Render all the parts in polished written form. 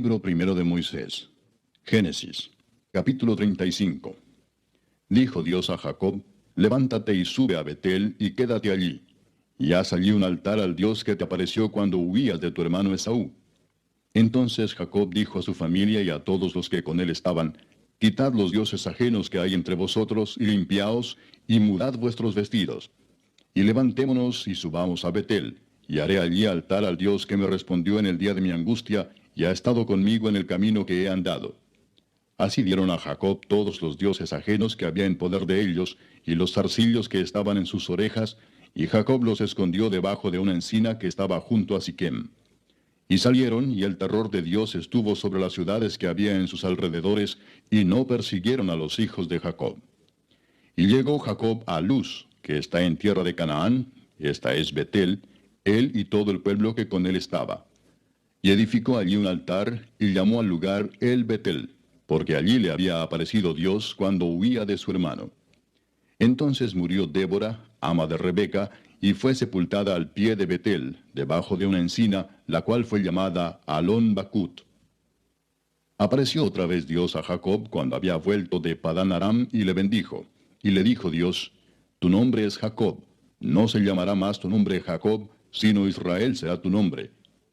Libro primero de Moisés. Génesis. Capítulo 35. Dijo Dios a Jacob: Levántate y sube a Betel y quédate allí. Y haz allí un altar al Dios que te apareció cuando huías de tu hermano Esaú. Entonces Jacob dijo a su familia y a todos los que con él estaban: Quitad los dioses ajenos que hay entre vosotros, y limpiaos, y mudad vuestros vestidos. Y levantémonos y subamos a Betel, y haré allí altar al Dios que me respondió en el día de mi angustia, y ha estado conmigo en el camino que he andado. Así dieron a Jacob todos los dioses ajenos que había en poder de ellos, y los zarcillos que estaban en sus orejas, y Jacob los escondió debajo de una encina que estaba junto a Siquem. Y salieron, y el terror de Dios estuvo sobre las ciudades que había en sus alrededores, y no persiguieron a los hijos de Jacob. Y llegó Jacob a Luz, que está en tierra de Canaán, esta es Betel, él y todo el pueblo que con él estaba. Y edificó allí un altar, y llamó al lugar El Betel, porque allí le había aparecido Dios cuando huía de su hermano. Entonces murió Débora, ama de Rebeca, y fue sepultada al pie de Betel, debajo de una encina, la cual fue llamada Alon Bacut. Apareció otra vez Dios a Jacob cuando había vuelto de Padán Aram, y le bendijo. Y le dijo Dios: Tu nombre es Jacob, no se llamará más tu nombre Jacob, sino Israel será tu nombre.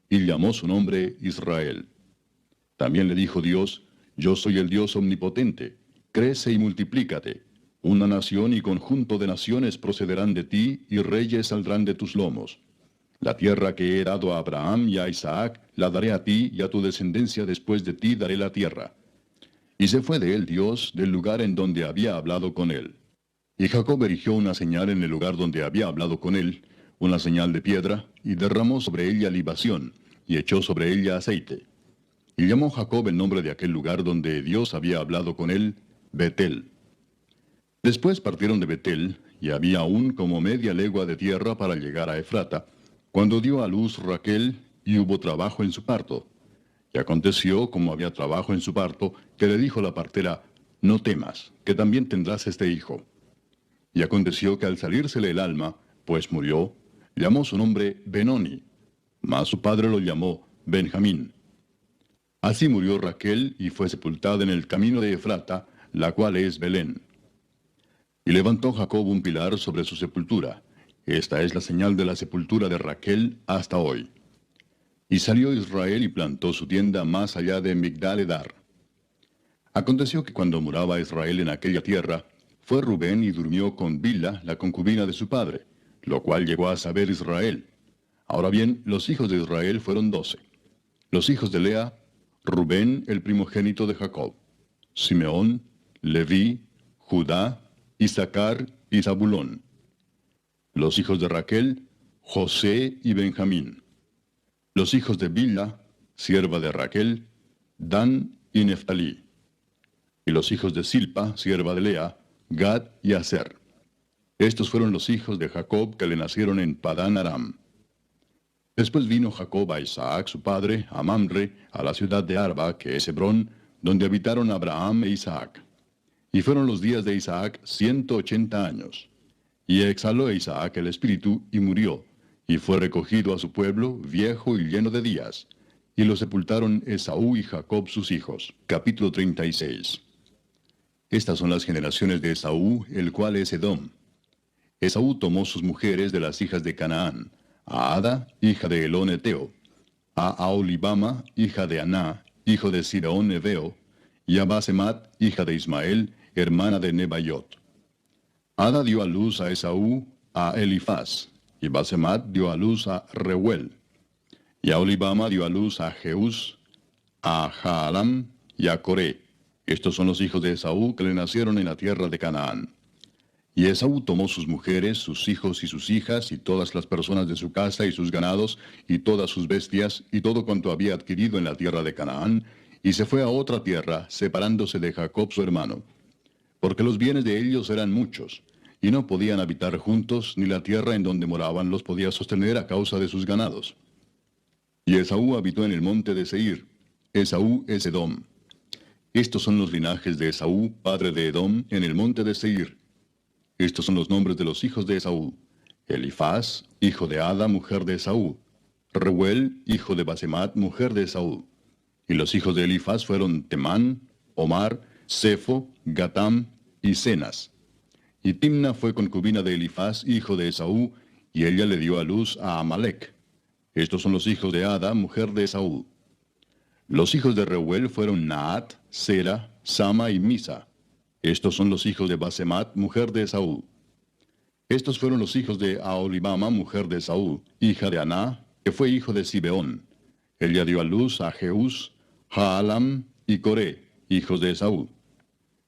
Y llamó su nombre Israel. También le dijo Dios: Yo soy el Dios omnipotente, crece y multiplícate. Una nación y conjunto de naciones procederán de ti, y reyes saldrán de tus lomos. La tierra que he dado a Abraham y a Isaac, la daré a ti, y a tu descendencia después de ti daré la tierra. Y se fue de él Dios del lugar en donde había hablado con él. Y Jacob erigió una señal en el lugar donde había hablado con él, una señal de piedra, y derramó sobre ella libación, y echó sobre ella aceite. Y llamó Jacob el nombre de aquel lugar donde Dios había hablado con él, Betel. Después partieron de Betel, y había aún como media legua de tierra para llegar a Efrata, cuando dio a luz Raquel, y hubo trabajo en su parto. Y aconteció, como había trabajo en su parto, que le dijo la partera: No temas, que también tendrás este hijo. Y aconteció que al salírsele el alma, pues murió, llamó su nombre Benoni, mas su padre lo llamó Benjamín. Así murió Raquel, y fue sepultada en el camino de Efrata, la cual es Belén. Y levantó Jacob un pilar sobre su sepultura. Esta es la señal de la sepultura de Raquel hasta hoy. Y salió Israel y plantó su tienda más allá de Migdal-edar. Aconteció que cuando moraba Israel en aquella tierra, fue Rubén y durmió con Bilha, la concubina de su padre, lo cual llegó a saber Israel. Ahora bien, los hijos de Israel fueron 12. Los hijos de Lea: Rubén, el primogénito de Jacob; Simeón, Leví, Judá, Isaacar y Zabulón. Los hijos de Raquel: José y Benjamín. Los hijos de Bilha, sierva de Raquel: Dan y Neftalí. Y los hijos de Silpa, sierva de Lea: Gad y Aser. Estos fueron los hijos de Jacob que le nacieron en Padán Aram. Después vino Jacob a Isaac su padre, a Mamre, a la ciudad de Arba, que es Hebrón, donde habitaron Abraham e Isaac. Y fueron los días de Isaac 180 años. Y exhaló Isaac el espíritu, y murió, y fue recogido a su pueblo, viejo y lleno de días. Y lo sepultaron Esaú y Jacob sus hijos. Capítulo 36. Estas son las generaciones de Esaú, el cual es Edom. Esaú tomó sus mujeres de las hijas de Canaán: a Ada, hija de Elón Eteo; a Aholibama, hija de Aná, hijo de Siraón Eveo; y a Basemat, hija de Ismael, hermana de Nebaiot. Ada dio a luz a Esaú, a Elifaz; y Basemat dio a luz a Reuel. Y Aholibama dio a luz a Jeús, a Jaalam y a Coré. Estos son los hijos de Esaú que le nacieron en la tierra de Canaán. Y Esaú tomó sus mujeres, sus hijos y sus hijas, y todas las personas de su casa y sus ganados, y todas sus bestias, y todo cuanto había adquirido en la tierra de Canaán, y se fue a otra tierra, separándose de Jacob su hermano. Porque los bienes de ellos eran muchos, y no podían habitar juntos, ni la tierra en donde moraban los podía sostener a causa de sus ganados. Y Esaú habitó en el monte de Seir. Esaú es Edom. Estos son los linajes de Esaú, padre de Edom, en el monte de Seir. Estos son los nombres de los hijos de Esaú: Elifaz, hijo de Ada, mujer de Esaú; Reuel, hijo de Basemat, mujer de Esaú; Y los hijos de Elifaz fueron Temán, Omar, Sefo, Gatam y Cenas. Y Timna fue concubina de Elifaz, hijo de Esaú, y ella le dio a luz a Amalec. Estos son los hijos de Ada, mujer de Esaú. Los hijos de Reuel fueron Naat, Sera, Sama y Misa. Estos son los hijos de Basemat, mujer de Esaú. Estos fueron los hijos de Aholibama, mujer de Esaú, hija de Aná, que fue hijo de Sibeón. Ella dio a luz a Jeús, Jaalam y Coré, hijos de Esaú.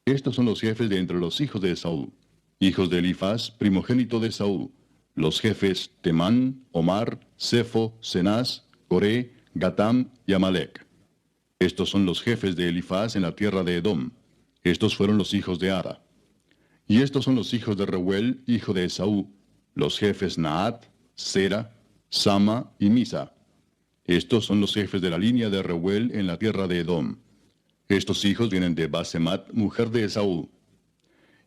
Estos son los jefes de entre los hijos de Esaú, hijos de Elifaz, primogénito de Esaú, los jefes Temán, Omar, Sefo, Cenaz, Coré, Gatam y Amalec. Estos son los jefes de Elifaz en la tierra de Edom. Estos fueron los hijos de Ada. Y estos son los hijos de Reuel, hijo de Esaú, los jefes Naat, Sera, Sama y Misa. Estos son los jefes de la línea de Reuel en la tierra de Edom. Estos hijos vienen de Basemat, mujer de Esaú.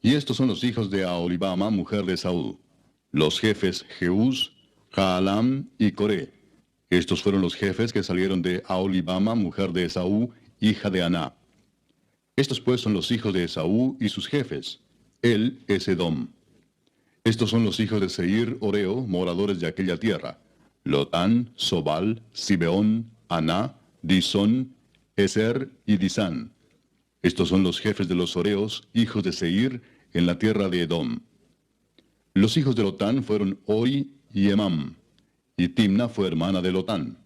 Y estos son los hijos de Aholibama, mujer de Esaú, los jefes Jeús, Jaalam y Coré. Estos fueron los jefes que salieron de Aholibama, mujer de Esaú, hija de Aná. Estos pues son los hijos de Esaú y sus jefes. Él es Edom. Estos son los hijos de Seir, Oreo, moradores de aquella tierra: Lotán, Sobal, Sibeón, Aná, Disón, Eser y Disán. Estos son los jefes de los Oreos, hijos de Seir, en la tierra de Edom. Los hijos de Lotán fueron Ori y Emam, y Timna fue hermana de Lotán.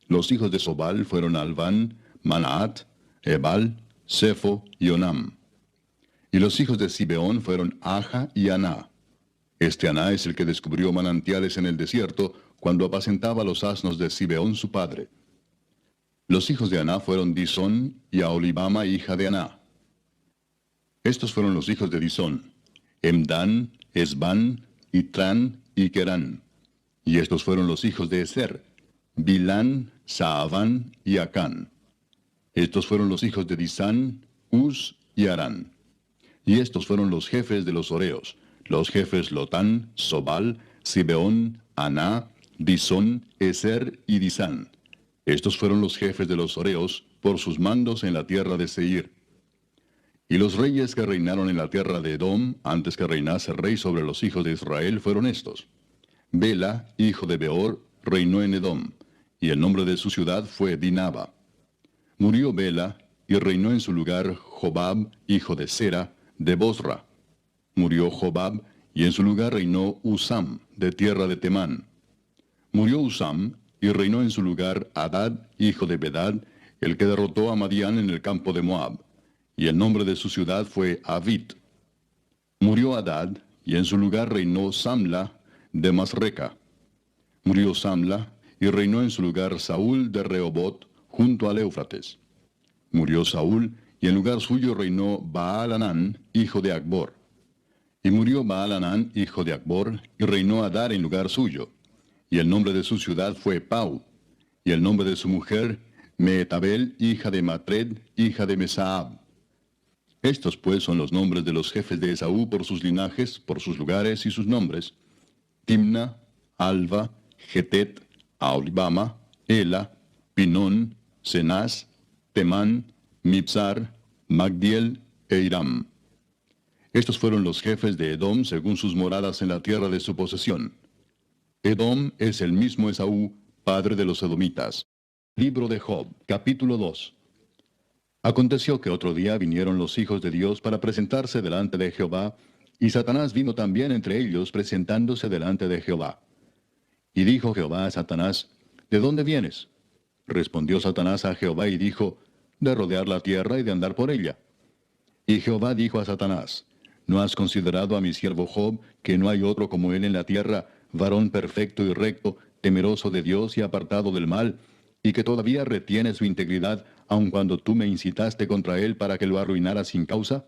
Los hijos de Sobal fueron Alván, Manaat, Ebal, Sefo y Onam. Y los hijos de Sibeón fueron Aja y Aná. Este Aná es el que descubrió manantiales en el desierto cuando apacentaba los asnos de Sibeón su padre. Los hijos de Aná fueron Disón y Aholibama, hija de Aná. Estos fueron los hijos de Disón: Emdán, Esbán, Itrán y Querán. Y estos fueron los hijos de Eser: Bilán, Saaván y Acán. Estos fueron los hijos de Disán, Uz y Arán. Y estos fueron los jefes de los Oreos, los jefes Lotán, Sobal, Sibeón, Aná, Disón, Eser y Disán. Estos fueron los jefes de los Oreos, por sus mandos en la tierra de Seir. Y los reyes que reinaron en la tierra de Edom, antes que reinase rey sobre los hijos de Israel, fueron estos: Bela, hijo de Beor, reinó en Edom, y el nombre de su ciudad fue Dinaba. Murió Bela, y reinó en su lugar Jobab, hijo de Sera, de Bosra. Murió Jobab, y en su lugar reinó Usam, de tierra de Temán. Murió Usam, y reinó en su lugar Hadad, hijo de Bedad, el que derrotó a Madián en el campo de Moab, y el nombre de su ciudad fue Avit. Murió Hadad, y en su lugar reinó Samla, de Masreca. Murió Samla, y reinó en su lugar Saúl de Rehobot, junto al Éufrates. Murió Saúl, y en lugar suyo reinó Baal-Hanán, hijo de Acbor. Y murió Baal-Hanán, hijo de Acbor, y reinó Adar en lugar suyo. Y el nombre de su ciudad fue Pau. Y el nombre de su mujer, Meetabel, hija de Matred, hija de Mesaab. Estos pues son los nombres de los jefes de Esaú por sus linajes, por sus lugares y sus nombres: Timna, Alva, Getet, Aholibama, Ela, Pinón, Cenaz, Temán, Mibzar, Magdiel e Iram. Estos fueron los jefes de Edom según sus moradas en la tierra de su posesión. Edom es el mismo Esaú, padre de los edomitas. Libro de Job, capítulo 2. Aconteció que otro día vinieron los hijos de Dios para presentarse delante de Jehová, y Satanás vino también entre ellos presentándose delante de Jehová. Y dijo Jehová a Satanás: ¿De dónde vienes? Respondió Satanás a Jehová y dijo: De rodear la tierra y de andar por ella. Y Jehová dijo a Satanás: ¿No has considerado a mi siervo Job, que no hay otro como él en la tierra, varón perfecto y recto, temeroso de Dios y apartado del mal, y que todavía retiene su integridad, aun cuando tú me incitaste contra él para que lo arruinara sin causa?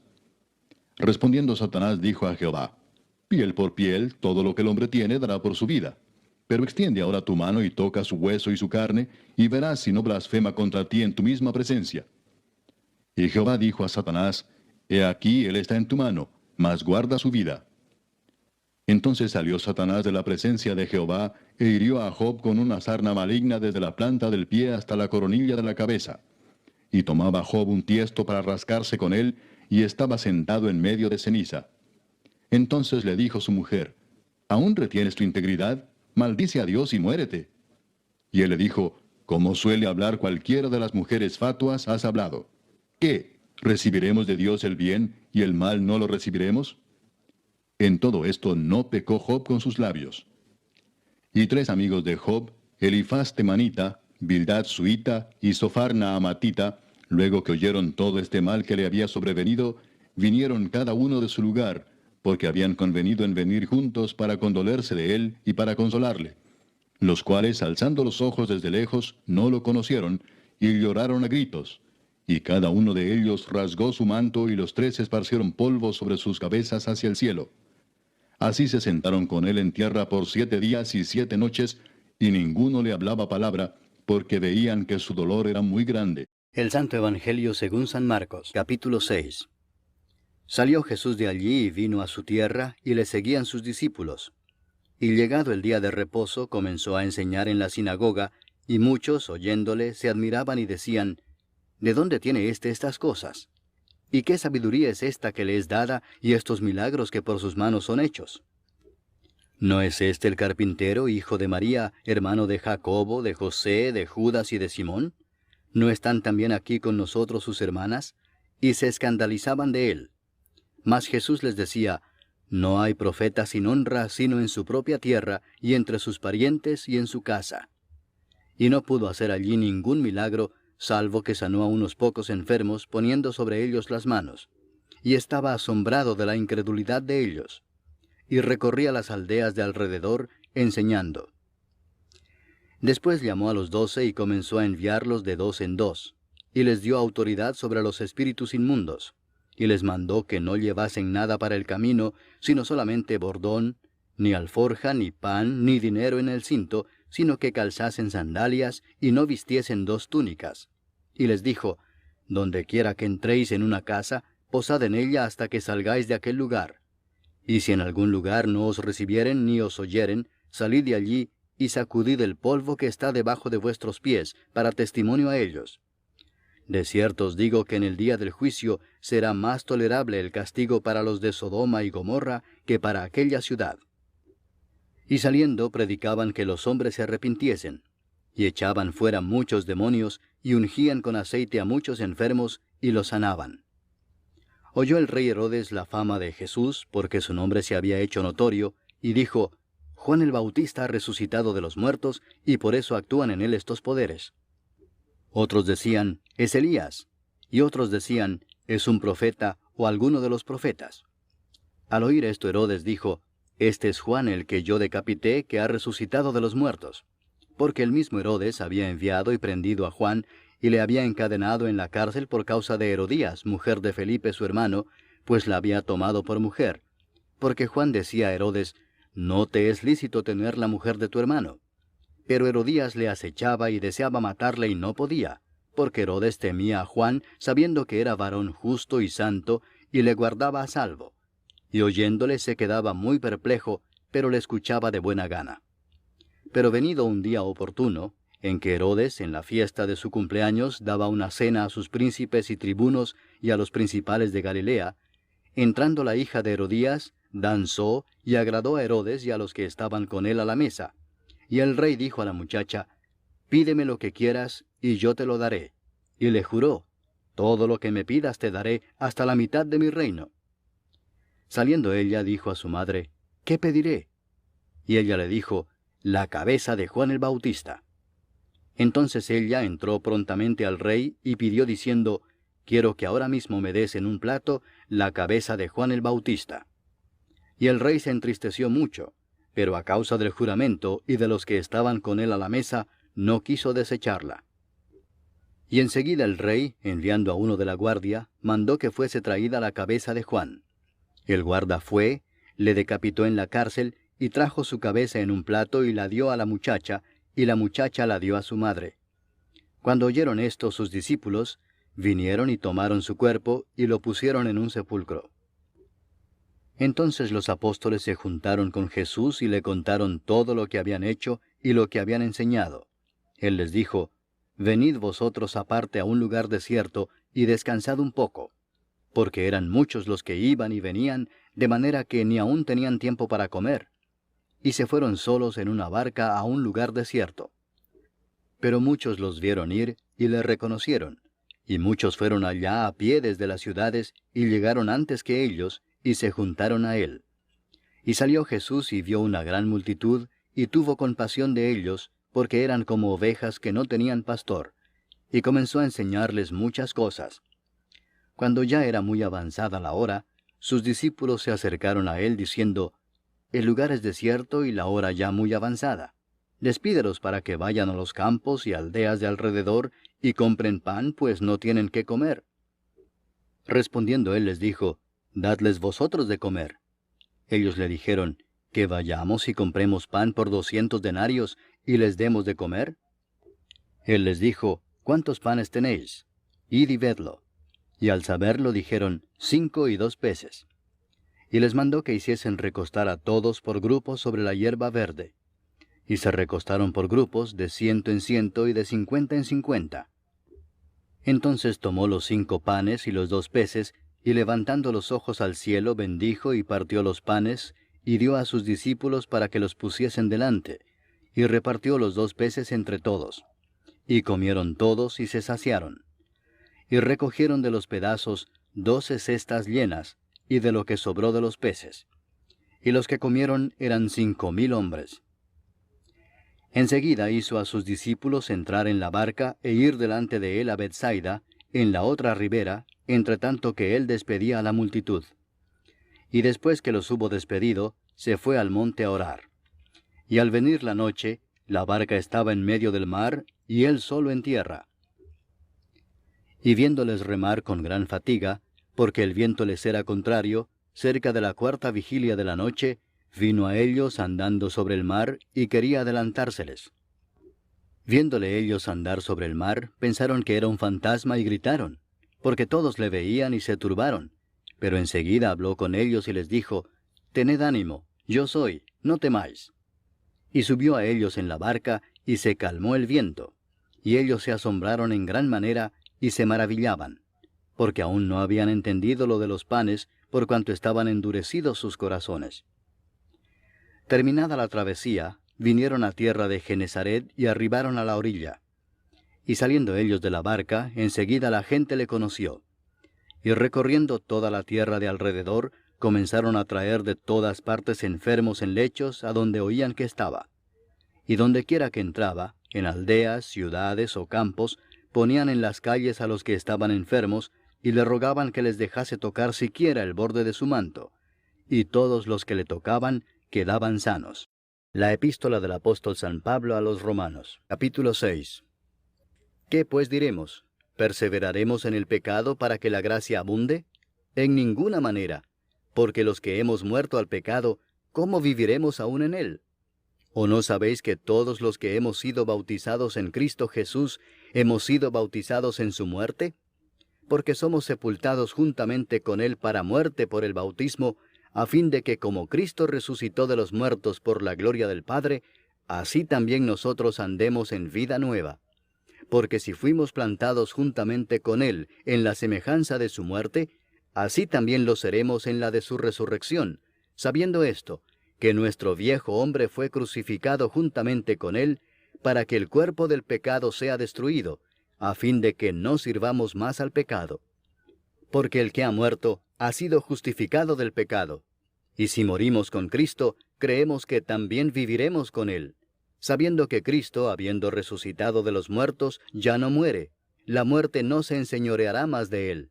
Respondiendo Satanás dijo a Jehová: Piel por piel, todo lo que el hombre tiene dará por su vida. Pero extiende ahora tu mano y toca su hueso y su carne, y verás si no blasfema contra ti en tu misma presencia. Y Jehová dijo a Satanás: He aquí, él está en tu mano, mas guarda su vida. Entonces salió Satanás de la presencia de Jehová, e hirió a Job con una sarna maligna desde la planta del pie hasta la coronilla de la cabeza. y tomaba Job un tiesto para rascarse con él, y estaba sentado en medio de ceniza. Entonces le dijo su mujer, ¿aún retienes tu integridad? Maldice a Dios y muérete. Y él le dijo, como suele hablar cualquiera de las mujeres fatuas, has hablado. ¿Qué? ¿Recibiremos de Dios el bien y el mal no lo recibiremos? En todo esto no pecó Job con sus labios. Y 3 amigos de Job, Elifaz temanita, Bildad suita y Sofar naamatita, luego que oyeron todo este mal que le había sobrevenido, vinieron cada uno de su lugar, porque habían convenido en venir juntos para condolerse de él y para consolarle, los cuales, alzando los ojos desde lejos, no lo conocieron, y lloraron a gritos. Y cada uno de ellos rasgó su manto, y los 3 esparcieron polvo sobre sus cabezas hacia el cielo. Así se sentaron con él en tierra por 7 días y 7 noches, y ninguno le hablaba palabra, porque veían que su dolor era muy grande. El Santo Evangelio según San Marcos, capítulo 6. Salió Jesús de allí y vino a su tierra, y le seguían sus discípulos. Y llegado el día de reposo, comenzó a enseñar en la sinagoga, y muchos, oyéndole, se admiraban y decían, ¿de dónde tiene éste estas cosas? ¿Y qué sabiduría es esta que le es dada, y estos milagros que por sus manos son hechos? ¿No es este el carpintero, hijo de María, hermano de Jacobo, de José, de Judas y de Simón? ¿No están también aquí con nosotros sus hermanas? Y se escandalizaban de él. Mas Jesús les decía, no hay profeta sin honra sino en su propia tierra, y entre sus parientes y en su casa. Y no pudo hacer allí ningún milagro, salvo que sanó a unos pocos enfermos, poniendo sobre ellos las manos. Y estaba asombrado de la incredulidad de ellos. Y recorría las aldeas de alrededor, enseñando. Después llamó a los 12 y comenzó a enviarlos de 2 en 2, y les dio autoridad sobre los espíritus inmundos, y les mandó que no llevasen nada para el camino, sino solamente bordón, ni alforja, ni pan, ni dinero en el cinto, sino que calzasen sandalias, y no vistiesen 2 túnicas. Y les dijo, donde quiera que entréis en una casa, posad en ella hasta que salgáis de aquel lugar. Y si en algún lugar no os recibieren ni os oyeren, salid de allí, y sacudid el polvo que está debajo de vuestros pies, para testimonio a ellos. De cierto os digo que en el día del juicio será más tolerable el castigo para los de Sodoma y Gomorra que para aquella ciudad. Y saliendo predicaban que los hombres se arrepintiesen, y echaban fuera muchos demonios, y ungían con aceite a muchos enfermos, y los sanaban. Oyó el rey Herodes la fama de Jesús, porque su nombre se había hecho notorio, y dijo, Juan el Bautista ha resucitado de los muertos, y por eso actúan en él estos poderes. Otros decían, es Elías, y otros decían, es un profeta o alguno de los profetas. Al oír esto Herodes dijo, este es Juan el que yo decapité, que ha resucitado de los muertos. Porque el mismo Herodes había enviado y prendido a Juan, y le había encadenado en la cárcel por causa de Herodías, mujer de Felipe su hermano, pues la había tomado por mujer. Porque Juan decía a Herodes, no te es lícito tener la mujer de tu hermano. Pero Herodías le acechaba y deseaba matarle y no podía, porque Herodes temía a Juan, sabiendo que era varón justo y santo, y le guardaba a salvo. Y oyéndole se quedaba muy perplejo, pero le escuchaba de buena gana. Pero venido un día oportuno, en que Herodes, en la fiesta de su cumpleaños, daba una cena a sus príncipes y tribunos y a los principales de Galilea, entrando la hija de Herodías, danzó y agradó a Herodes y a los que estaban con él a la mesa. Y el rey dijo a la muchacha, pídeme lo que quieras, y yo te lo daré. Y le juró, todo lo que me pidas te daré, hasta la mitad de mi reino. Saliendo ella, dijo a su madre, ¿qué pediré? Y ella le dijo, la cabeza de Juan el Bautista. Entonces ella entró prontamente al rey y pidió diciendo, quiero que ahora mismo me des en un plato la cabeza de Juan el Bautista. Y el rey se entristeció mucho, pero a causa del juramento y de los que estaban con él a la mesa, no quiso desecharla. Y enseguida el rey, enviando a uno de la guardia, mandó que fuese traída la cabeza de Juan. El guarda fue, le decapitó en la cárcel, y trajo su cabeza en un plato y la dio a la muchacha, y la muchacha la dio a su madre. Cuando oyeron esto sus discípulos, vinieron y tomaron su cuerpo, y lo pusieron en un sepulcro. Entonces los apóstoles se juntaron con Jesús y le contaron todo lo que habían hecho y lo que habían enseñado. Él les dijo, venid vosotros aparte a un lugar desierto, y descansad un poco. Porque eran muchos los que iban y venían, de manera que ni aun tenían tiempo para comer. Y se fueron solos en una barca a un lugar desierto. Pero muchos los vieron ir, y le reconocieron. Y muchos fueron allá a pie desde las ciudades, y llegaron antes que ellos, y se juntaron a él. Y salió Jesús y vio una gran multitud, y tuvo compasión de ellos, porque eran como ovejas que no tenían pastor, y comenzó a enseñarles muchas cosas. Cuando ya era muy avanzada la hora, sus discípulos se acercaron a él diciendo, El lugar es desierto y la hora ya muy avanzada. Despídelos para que vayan a los campos y aldeas de alrededor y compren pan, pues no tienen qué comer. Respondiendo él les dijo, Dadles vosotros de comer. Ellos le dijeron, ¿que vayamos y compremos pan por 200 denarios y les demos de comer? Él les dijo, ¿cuántos panes tenéis? Id y vedlo. Y al saberlo dijeron, 5 y 2 peces. Y les mandó que hiciesen recostar a todos por grupos sobre la hierba verde. Y se recostaron por grupos de 100 en 100 y de 50 en 50. Entonces tomó los 5 panes y los 2 peces, y levantando los ojos al cielo bendijo y partió los panes, y dio a sus discípulos para que los pusiesen delante, y repartió los 2 peces entre todos. Y comieron todos y se saciaron. Y recogieron de los pedazos 12 cestas llenas, y de lo que sobró de los peces. Y los que comieron eran 5000 hombres. Enseguida hizo a sus discípulos entrar en la barca e ir delante de él a Bethsaida, en la otra ribera, entre tanto que él despedía a la multitud. Y después que los hubo despedido, se fue al monte a orar. Y al venir la noche, la barca estaba en medio del mar, y él solo en tierra. Y viéndoles remar con gran fatiga, porque el viento les era contrario, cerca de la 4ª vigilia de la noche, vino a ellos andando sobre el mar, y quería adelantárseles. Viéndole ellos andar sobre el mar, pensaron que era un fantasma y gritaron, porque todos le veían y se turbaron. Pero enseguida habló con ellos y les dijo, Tened ánimo, yo soy, no temáis. Y subió a ellos en la barca, y se calmó el viento. Y ellos se asombraron en gran manera, y se maravillaban, porque aún no habían entendido lo de los panes, por cuanto estaban endurecidos sus corazones. Terminada la travesía, vinieron a tierra de Genesaret y arribaron a la orilla. Y saliendo ellos de la barca, enseguida la gente le conoció. Y recorriendo toda la tierra de alrededor, comenzaron a traer de todas partes enfermos en lechos a donde oían que estaba. Y dondequiera que entraba, en aldeas, ciudades o campos, ponían en las calles a los que estaban enfermos, y le rogaban que les dejase tocar siquiera el borde de su manto. Y todos los que le tocaban quedaban sanos. La epístola del apóstol San Pablo a los Romanos, capítulo 6. ¿Qué pues diremos? ¿Perseveraremos en el pecado para que la gracia abunde? En ninguna manera, porque los que hemos muerto al pecado, ¿cómo viviremos aún en él? ¿O no sabéis que todos los que hemos sido bautizados en Cristo Jesús, hemos sido bautizados en su muerte? Porque somos sepultados juntamente con él para muerte por el bautismo, a fin de que como Cristo resucitó de los muertos por la gloria del Padre, así también nosotros andemos en vida nueva. Porque si fuimos plantados juntamente con él en la semejanza de su muerte, así también lo seremos en la de su resurrección, sabiendo esto, que nuestro viejo hombre fue crucificado juntamente con él, para que el cuerpo del pecado sea destruido, a fin de que no sirvamos más al pecado. Porque el que ha muerto ha sido justificado del pecado. Y si morimos con Cristo, creemos que también viviremos con él, sabiendo que Cristo, habiendo resucitado de los muertos, ya no muere, la muerte no se enseñoreará más de él.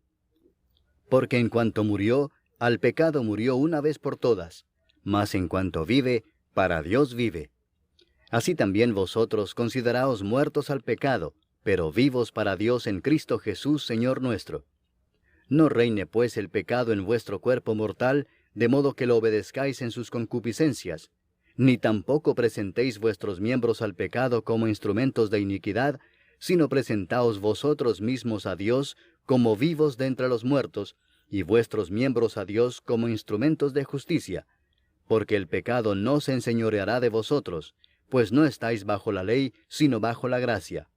Porque en cuanto murió, al pecado murió una vez por todas, mas en cuanto vive, para Dios vive. Así también vosotros consideraos muertos al pecado, pero vivos para Dios en Cristo Jesús, Señor nuestro. No reine pues el pecado en vuestro cuerpo mortal, de modo que lo obedezcáis en sus concupiscencias, ni tampoco presentéis vuestros miembros al pecado como instrumentos de iniquidad, sino presentaos vosotros mismos a Dios como vivos de entre los muertos, y vuestros miembros a Dios como instrumentos de justicia, porque el pecado no se enseñoreará de vosotros, pues no estáis bajo la ley, sino bajo la gracia.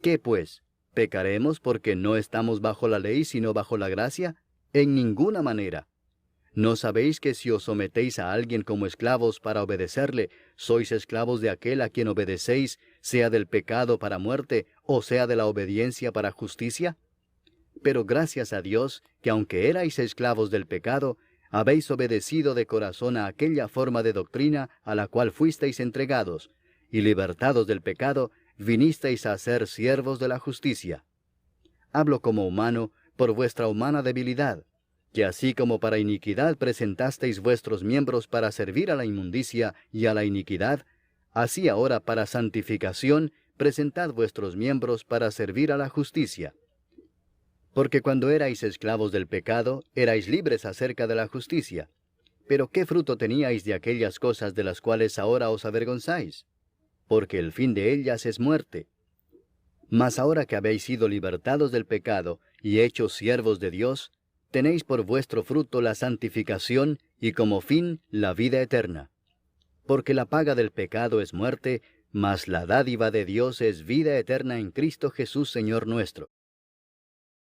¿Qué pues? ¿Pecaremos porque no estamos bajo la ley sino bajo la gracia? En ninguna manera. ¿No sabéis que si os sometéis a alguien como esclavos para obedecerle, sois esclavos de aquel a quien obedecéis, sea del pecado para muerte, o sea de la obediencia para justicia? Pero gracias a Dios, que aunque erais esclavos del pecado, habéis obedecido de corazón a aquella forma de doctrina a la cual fuisteis entregados, y libertados del pecado, vinisteis a ser siervos de la justicia. Hablo como humano por vuestra humana debilidad, que así como para iniquidad presentasteis vuestros miembros para servir a la inmundicia y a la iniquidad, así ahora para santificación presentad vuestros miembros para servir a la justicia. Porque cuando erais esclavos del pecado, erais libres acerca de la justicia. Pero ¿qué fruto teníais de aquellas cosas de las cuales ahora os avergonzáis? Porque el fin de ellas es muerte. Mas ahora que habéis sido libertados del pecado y hechos siervos de Dios, tenéis por vuestro fruto la santificación y como fin la vida eterna. Porque la paga del pecado es muerte, mas la dádiva de Dios es vida eterna en Cristo Jesús Señor nuestro.